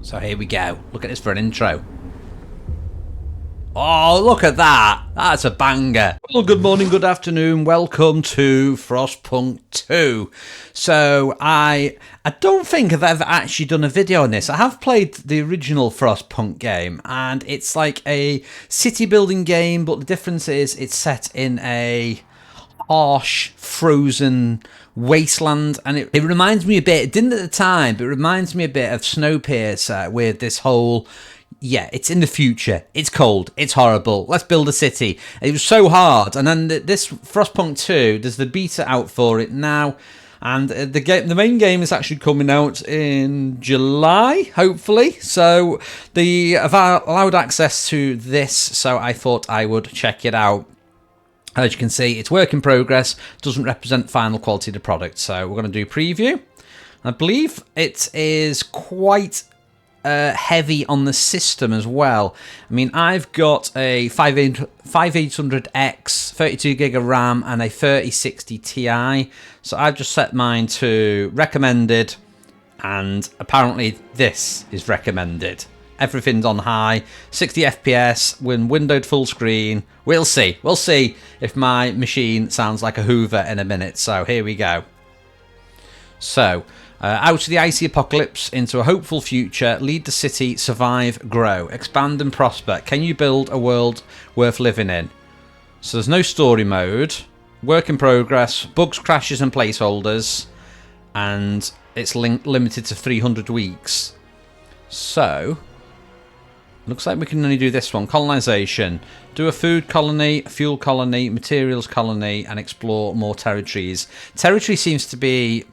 So here we go. Look at this for an intro. Oh, look at that. That's a banger. Well, good morning, good afternoon. Welcome to Frostpunk 2. So, I don't think I've ever actually done a video on this. I have played the original Frostpunk game, and it's like a city building game, but the difference is it's set in a harsh, frozen wasteland, and it reminds me a bit, it didn't at the time, but it reminds me a bit of Snowpiercer with this whole, yeah, it's in the future, it's cold, it's horrible, let's build a city. It was so hard. And then this Frostpunk 2, there's the beta out for it now, and the main game is actually coming out in July, hopefully. So I've allowed access to this, so I thought I would check it out. As you can see, it's work in progress, doesn't represent final quality of the product. So we're going to do preview. I believe it is quite heavy on the system as well. I mean, I've got a 5800X, 32 gig of RAM, and a 3060 Ti. So I've just set mine to recommended, and apparently this is recommended. Everything's on high, 60 FPS, when windowed full screen. We'll see. We'll see if my machine sounds like a Hoover in a minute. So here we go. So, out of the icy apocalypse into a hopeful future, lead the city, survive, grow, expand and prosper. Can you build a world worth living in? So there's no story mode, work in progress, bugs, crashes and placeholders, and it's limited to 300 weeks. So looks like we can only do this one. Colonization. Do a food colony, a fuel colony, materials colony, and explore more territories. Territory seems to be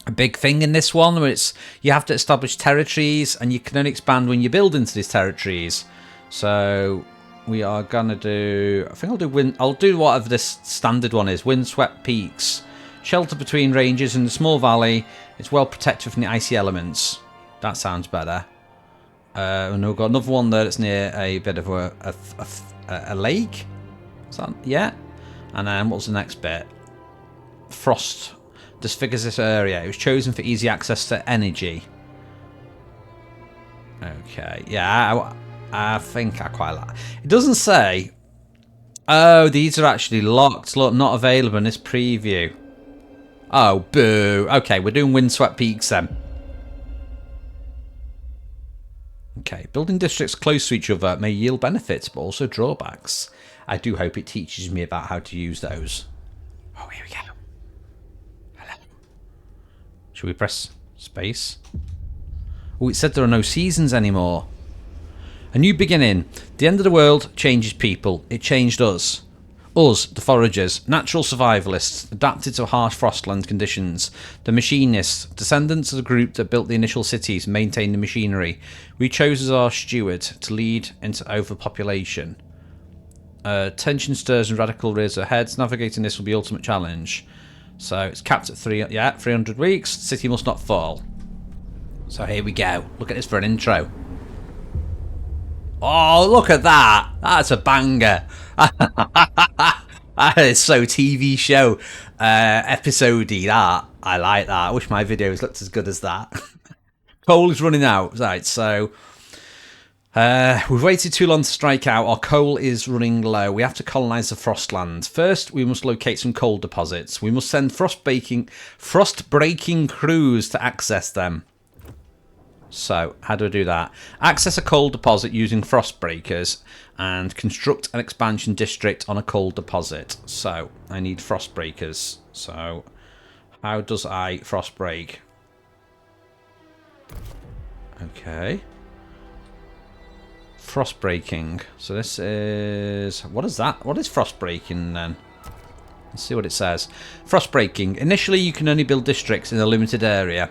a big thing in this one, where you have to establish territories, and you can only expand when you build into these territories. So we are gonna do, I think I'll do whatever this standard one is. Windswept peaks. Shelter between ranges in the small valley. It's well protected from the icy elements. That sounds better. And we've got another one there that's near a bit of a lake. Is that, yeah. And then what's the next bit? Frost disfigures this area. It was chosen for easy access to energy. Okay, yeah, I think I quite like. It doesn't say. Oh, these are actually locked. Look, not available in this preview. Oh, boo. Okay, we're doing windswept peaks then. Okay, building districts close to each other may yield benefits, but also drawbacks. I do hope it teaches me about how to use those. Oh, here we go. Hello. Should we press space? Oh, it said there are no seasons anymore. A new beginning. The end of the world changes people. It changed us. Us, the foragers, natural survivalists, adapted to harsh frostland conditions. The machinists, descendants of the group that built the initial cities and maintained the machinery. We chose as our steward to lead into overpopulation. Tension stirs and radical rears their heads. Navigating this will be the ultimate challenge. So it's capped at 300 weeks. City must not fall. So here we go. Look at this for an intro. Oh, look at that. That's a banger. That is so TV show episode-y, that. I like that. I wish my videos looked as good as that. Coal is running out. Right, so we've waited too long to strike out. Our coal is running low. We have to colonize the Frostland. First, we must locate some coal deposits. We must send frost-breaking crews to access them. So, how do I do that? Access a coal deposit using frost breakers and construct an expansion district on a coal deposit. So, I need frost breakers. So, how does I frost break? Okay. Frost breaking. So this is... What is that? What is frost breaking then? Let's see what it says. Frost breaking. Initially, you can only build districts in a limited area.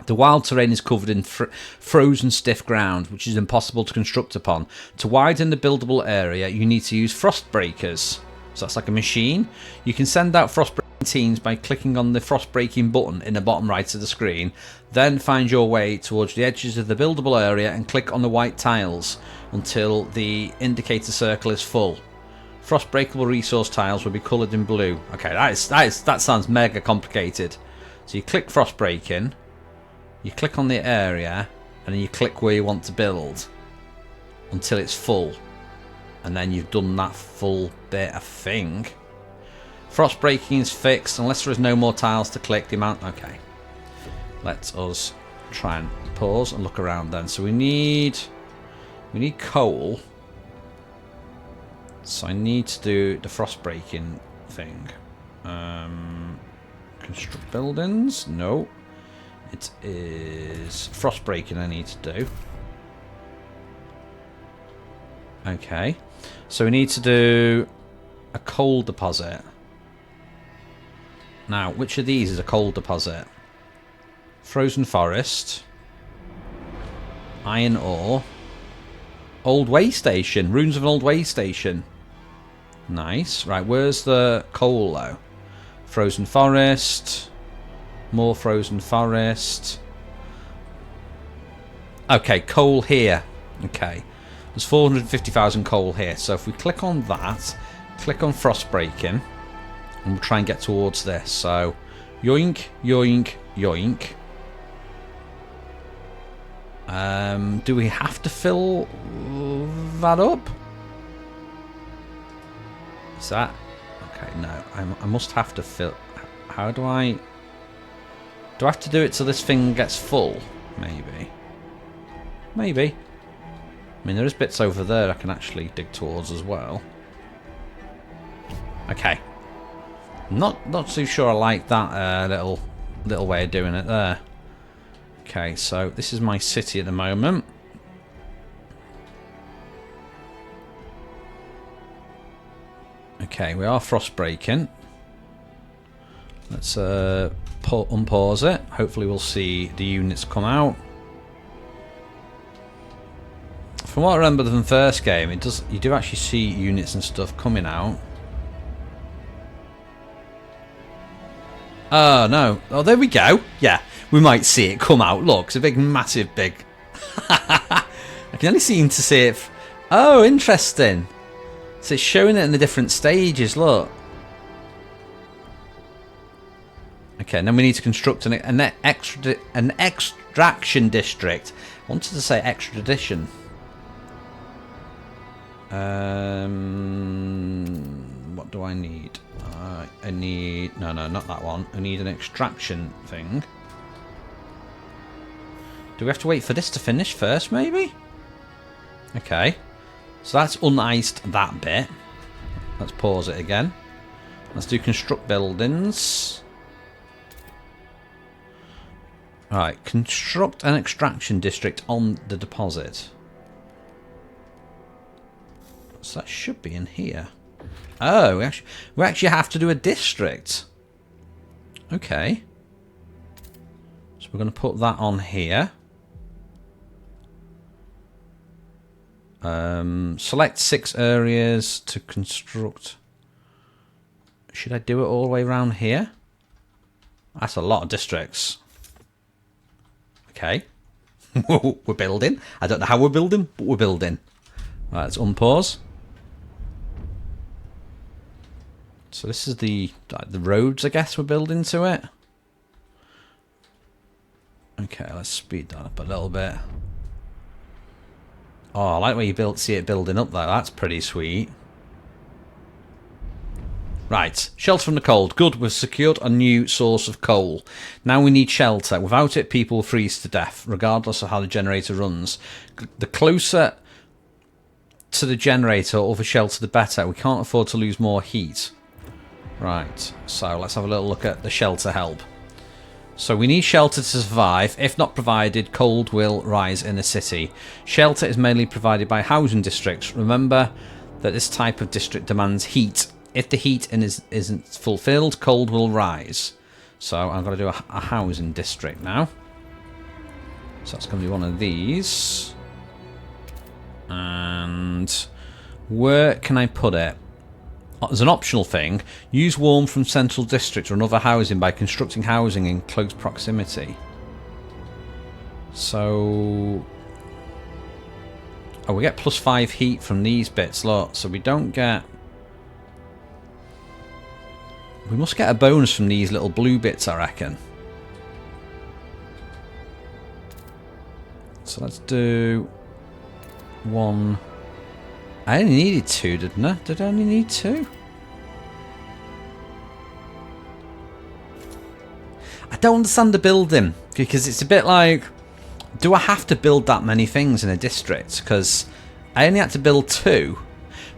The wild terrain is covered in frozen stiff ground, which is impossible to construct upon. To widen the buildable area, you need to use frost breakers. So that's like a machine. You can send out frost breaking teams by clicking on the frost breaking button in the bottom right of the screen. Then find your way towards the edges of the buildable area and click on the white tiles until the indicator circle is full. Frost breakable resource tiles will be coloured in blue. Okay, that sounds mega complicated. So you click frost breaking. You click on the area, and then you click where you want to build until it's full, and then you've done that full bit, I think. Frost breaking is fixed unless there is no more tiles to click. The amount. Okay, let us try and pause and look around then. So we need coal. So I need to do the frost breaking thing. Construct buildings. No, it is frost breaking I need to do. Okay, so we need to do a coal deposit. Now, which of these is a coal deposit? Frozen forest, iron ore, old way station, ruins of an old way station. Nice. Right, where's the coal though? Frozen forest, more frozen forest. Okay, coal here. Okay, there's 450,000 coal here. So if we click on that, click on frost breaking, and we'll try and get towards this. So yoink, yoink, yoink. Do we have to fill that up? Is that okay? No, I must have to fill. How do I have to do it so this thing gets full? Maybe. I mean, there is bits over there I can actually dig towards as well. Okay. Not too sure I like that little way of doing it there. Okay, so this is my city at the moment. Okay, we are frost breaking. Let's unpause it. Hopefully we'll see the units come out. From what I remember from the first game, you do actually see units and stuff coming out. Oh no. Oh, there we go. Yeah, we might see it come out. Look, it's a big, massive, big... I can only seem to see it... Oh, interesting. So it's showing it in the different stages, look. Okay, and then we need to construct an extraction district. I wanted to say extradition. What do I need? I need... No, not that one. I need an extraction thing. Do we have to wait for this to finish first, maybe? Okay. So that's uniced that bit. Let's pause it again. Let's do construct buildings. Alright, construct an extraction district on the deposit. So that should be in here. Oh, we actually have to do a district. Okay. So we're going to put that on here. Select 6 areas to construct. Should I do it all the way around here? That's a lot of districts. Okay. We're building. I don't know how we're building, but we're building. Right, let's unpause. So this is the roads, I guess, we're building to it. Okay, let's speed that up a little bit. Oh, I like where you see it building up there. That's pretty sweet. Right, shelter from the cold. Good, we've secured a new source of coal. Now we need shelter. Without it, people will freeze to death, regardless of how the generator runs. The closer to the generator or the shelter, the better. We can't afford to lose more heat. Right, so let's have a little look at the shelter help. So we need shelter to survive. If not provided, cold will rise in the city. Shelter is mainly provided by housing districts. Remember that this type of district demands heat. If the heat isn't fulfilled, cold will rise. So I'm going to do a housing district now. So that's going to be one of these. And where can I put it? As an optional thing, use warmth from central district or another housing by constructing housing in close proximity. So... Oh, we get +5 heat from these bits, look. So we don't get... We must get a bonus from these little blue bits, I reckon. So let's do 1. I only needed 2, didn't I? Did I only need 2? I don't understand the building, because it's a bit like, do I have to build that many things in a district? Because I only had to build 2,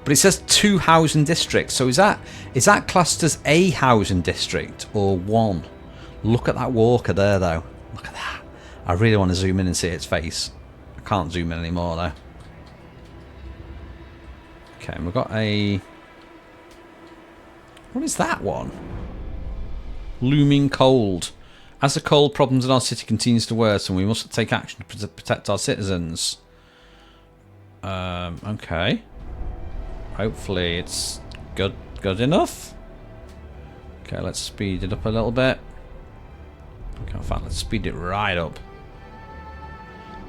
but it says 2 housing districts. So is that classed as a housing district or 1? Look at that walker there, though. Look at that. I really want to zoom in and see its face. I can't zoom in anymore, though. Okay, and we've got a... What is that one? Looming cold. As the cold problems in our city continues to worsen, we must take action to protect our citizens. Okay. Hopefully it's good enough. Okay, let's speed it up a little bit. Okay, in fact, let's speed it right up.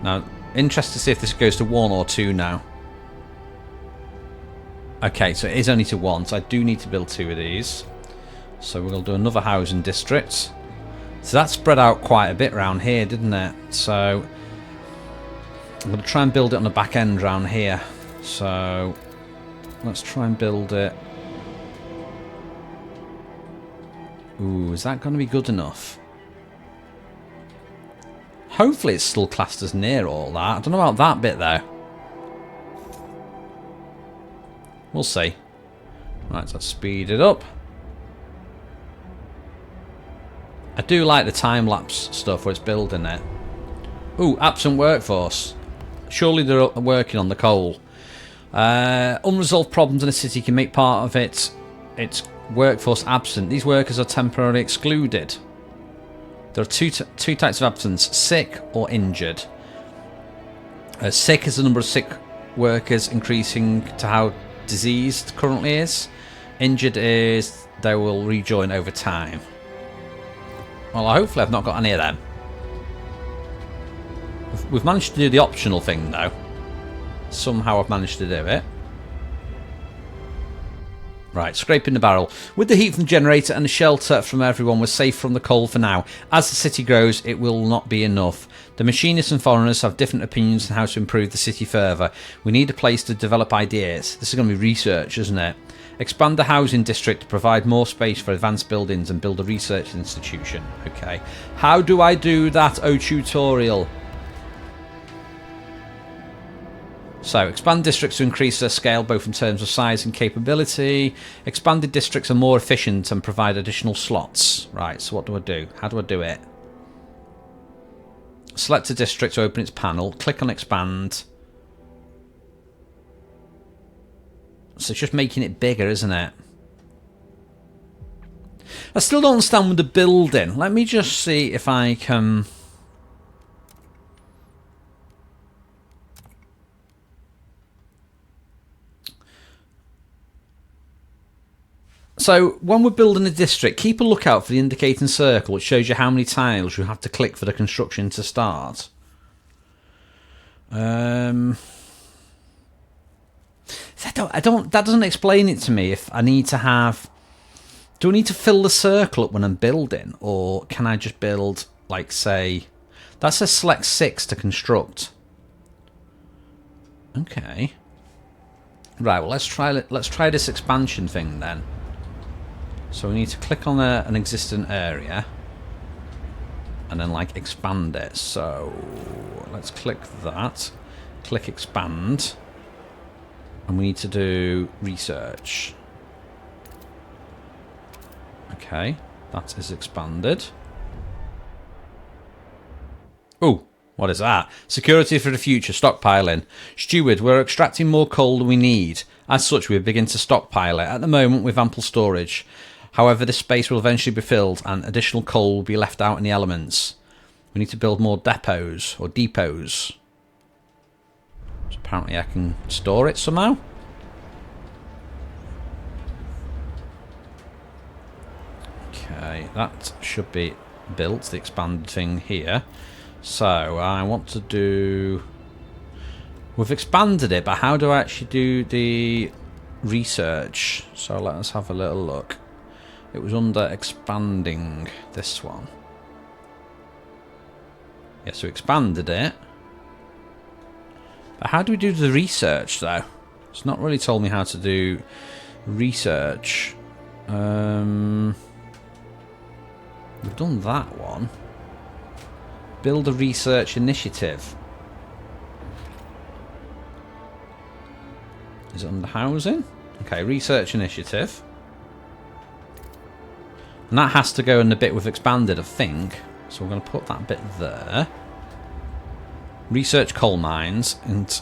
Now, interested to see if this goes to 1 or 2 now. Okay, so it is only to 1, so I do need to build 2 of these. So we're going to do another housing district. So that spread out quite a bit around here, didn't it? So I'm going to try and build it on the back end around here. So let's try and build it. Ooh, is that going to be good enough? Hopefully it's still classed as near all that. I don't know about that bit though. We'll see. Right, so let's speed it up. I do like the time-lapse stuff where it's building it. Ooh, absent workforce. Surely they're working on the coal. Unresolved problems in a city can make part of its workforce absent. These workers are temporarily excluded. There are two types of absence: sick or injured. Sick is the number of sick workers increasing to how diseased currently is. Injured is they will rejoin over time. Well, hopefully I've not got any of them. We've managed to do the optional thing though. Somehow I've managed to do it. Right, scraping the barrel. With the heat from the generator and the shelter from everyone, we're safe from the cold for now. As the city grows, it will not be enough. The machinists and foreigners have different opinions on how to improve the city further. We need a place to develop ideas. This is going to be research, isn't it? Expand the housing district to provide more space for advanced buildings and build a research institution. Okay. How do I do that, oh tutorial? So, expand districts to increase their scale both in terms of size and capability. Expanded districts are more efficient and provide additional slots. Right, so what do I do? How do I do it? Select a district to open its panel. Click on expand. So it's just making it bigger, isn't it? I still don't understand with the building. Let me just see if I can... So, when we're building a district, keep a lookout for the indicating circle, which shows you how many tiles you have to click for the construction to start. That doesn't explain it to me if I need to have... Do I need to fill the circle up when I'm building? Or can I just build, like, say... That says select 6 to construct. Okay. Right, well, let's try this expansion thing then. So we need to click on an existing area and then like expand it. So let's click that, click expand, and we need to do research. Okay, that is expanded. Oh, what is that? Security for the future, stockpiling. Steward, we're extracting more coal than we need. As such, we begin to stockpile it. At the moment, with ample storage. However, this space will eventually be filled and additional coal will be left out in the elements. We need to build more depots or depots. So apparently I can store it somehow. Okay, that should be built, the expanded thing here. So I want to do... We've expanded it, but how do I actually do the research? So let us have a little look. It was under expanding, this one. Yeah, so expanded it. But how do we do the research, though? It's not really told me how to do research. We've done that one. Build a research initiative. Is it under housing? Okay, research initiative. And that has to go in the bit we've expanded, I think. So we're going to put that bit there. Research coal mines and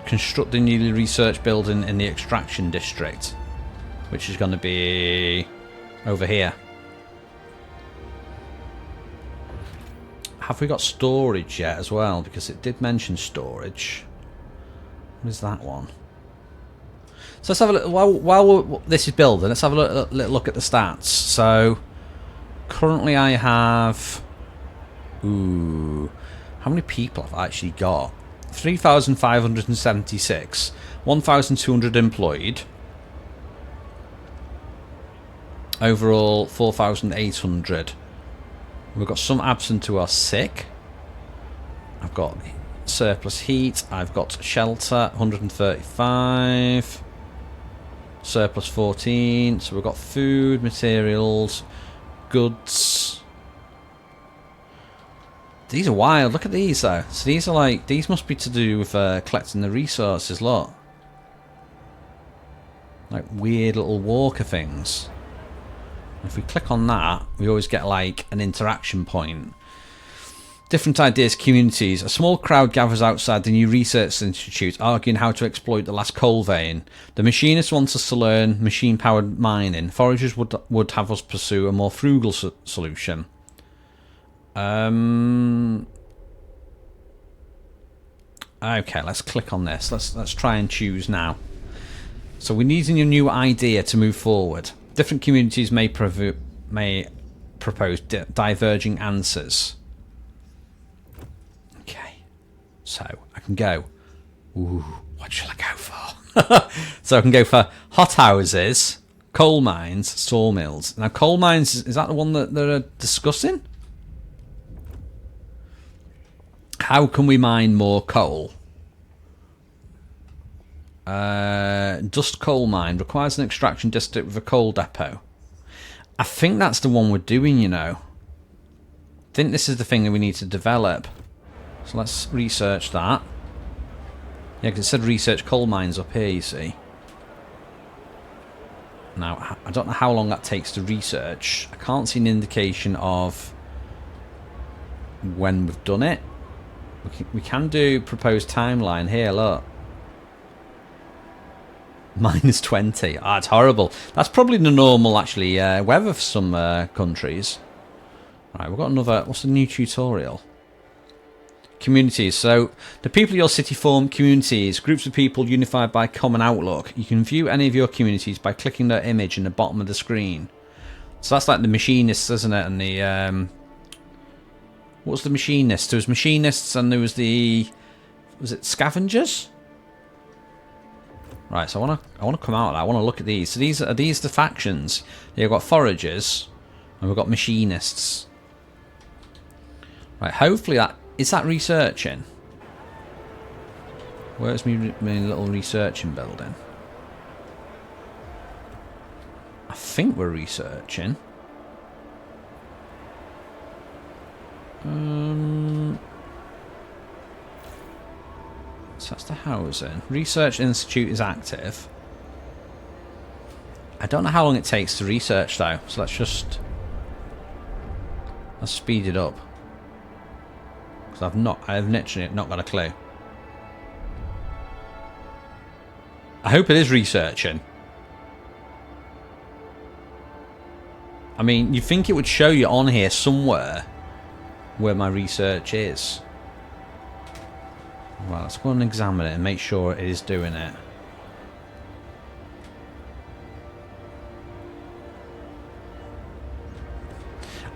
construct the newly research building in the extraction district, which is going to be over here. Have we got storage yet as well? Because it did mention storage. What is that one? So let's have a look. While this is building, let's have a little look at the stats. So currently I have... Ooh... How many people have I actually got? 3,576. 1,200 employed. Overall, 4,800. We've got some absent who are sick. I've got surplus heat. I've got shelter, 135. Surplus 14. So we've got food, materials, goods. These are wild. Look at these, though. So these are like... These must be to do with collecting the resources, look. Like weird little walker things. If we click on that, we always get like an interaction point. Different ideas, communities. A small crowd gathers outside the new research institute, arguing how to exploit the last coal vein. The machinist wants us to learn machine-powered mining. Foragers would have us pursue a more frugal solution. Okay, let's click on this. Let's try and choose now. So we're needing a new idea to move forward. Different communities may propose diverging answers. Okay, so I can go. Ooh, what shall I go for? So I can go for hothouses, coal mines, sawmills. Now, coal mines, is that the one that they're discussing? How can we mine more coal? Dust coal mine requires an extraction district with a coal depot. I think that's the one we're doing, you know. I think this is the thing that we need to develop. So let's research that. Yeah, because it said research coal mines up here, you see. Now, I don't know how long that takes to research. I can't see an indication of when we've done it. We can do proposed timeline here, look. -20. Ah, it's horrible. That's probably the normal, actually, weather for some countries. Right, we've got another... What's the new tutorial? Communities. So, the people of your city form communities, groups of people unified by common outlook. You can view any of your communities by clicking their image in the bottom of the screen. So that's like the machinists, isn't it? And the... What was the machinists? There was machinists and there was the... Was it scavengers? Right, so I want to come out of that. I want to look at these. So are these the factions? Yeah, we've got foragers and we've got machinists. Right, hopefully that... Is that researching? Where's my little researching building? I think we're researching. So that's the housing. Research Institute is active. I don't know how long it takes to research though, so let's speed it up. Because I've literally not got a clue. I hope it is researching. I mean, you'd think it would show you on here somewhere where my research is. Right, let's go and examine it and make sure it is doing it.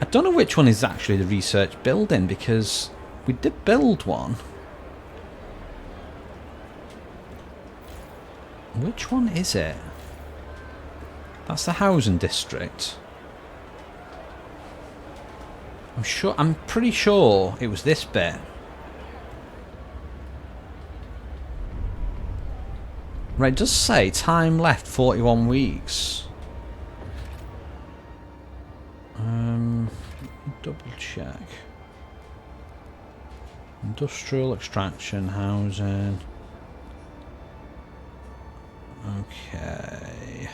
I don't know which one is actually the research building, because we did build one. Which one is it? That's the housing district. I'm pretty sure it was this bit. Right, it does say time left 41 weeks. Double check. Industrial extraction, housing. Okay.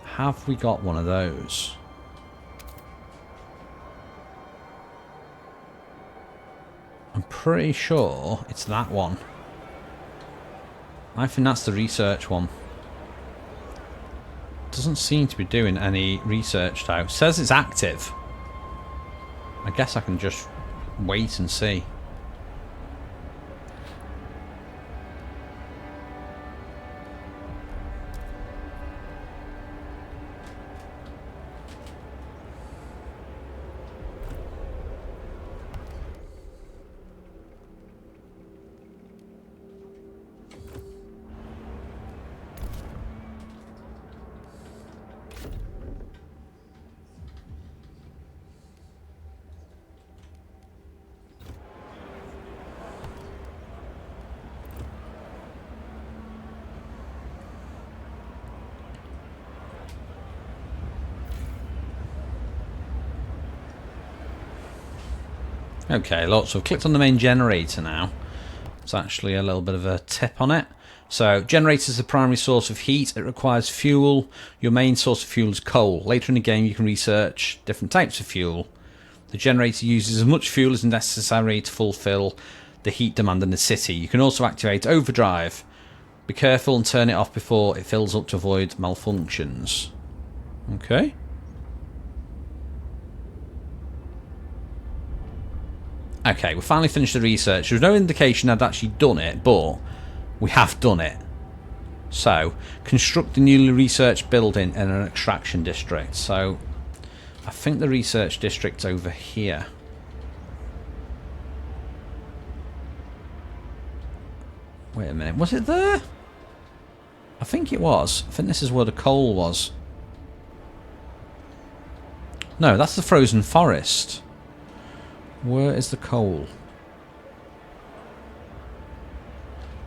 Have we got one of those? I'm pretty sure it's that one. I think that's the research one. Doesn't seem to be doing any research though. Says it's active. I guess I can just wait and see. Okay, look, so I've clicked on the main generator now. It's actually a little bit of a tip on it. So, generator is the primary source of heat. It requires fuel. Your main source of fuel is coal. Later in the game, you can research different types of fuel. The generator uses as much fuel as necessary to fulfill the heat demand in the city. You can also activate overdrive. Be careful and turn it off before it fills up to avoid malfunctions. Okay. Okay, we finally finished the research. There was no indication I'd actually done it, but we have done it. So, construct a newly researched building in an extraction district. So, I think the research district's over here. Wait a minute, was it there? I think it was. I think this is where the coal was. No, that's the frozen forest. Where is the coal?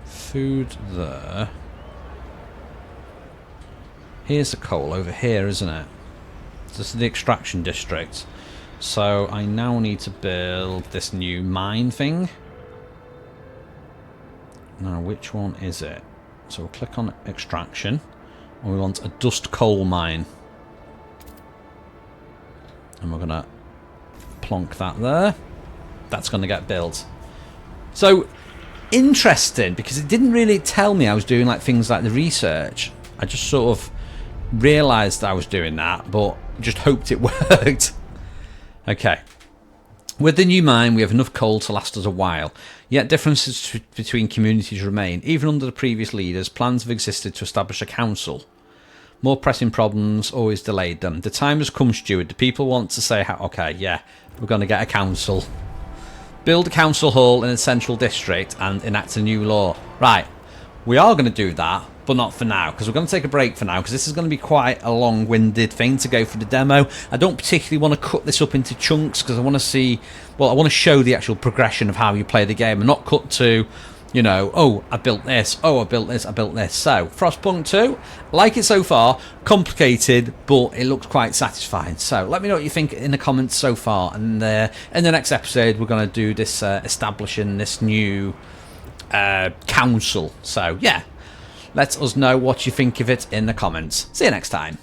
Food there. Here's the coal over here, isn't it? This is the extraction district. So I now need to build this new mine thing. Now, which one is it? So we'll click on extraction. And we want a dust coal mine. And we're going to plonk that there. That's going to get built. So, interesting, because it didn't really tell me I was doing like things like the research. I just sort of realised I was doing that, but just hoped it worked. Okay. With the new mine, we have enough coal to last us a while. Yet differences between communities remain. Even under the previous leaders, plans have existed to establish a council. More pressing problems always delayed them. The time has come, Steward. The people want to say, okay, yeah, we're going to get a council. Build a council hall in a central district and enact a new law. Right, we are going to do that, but not for now, because we're going to take a break for now, because this is going to be quite a long-winded thing to go through the demo. I don't particularly want to cut this up into chunks, because I want to see, well, I want to show the actual progression of how you play the game, and not cut to, you know, oh, I built this, oh, I built this, I built this. So, Frostpunk 2, like it so far, complicated, but it looks quite satisfying. So, let me know what you think in the comments so far, and in the next episode, we're going to do this, establishing this new council. So, yeah, let us know what you think of it in the comments. See you next time.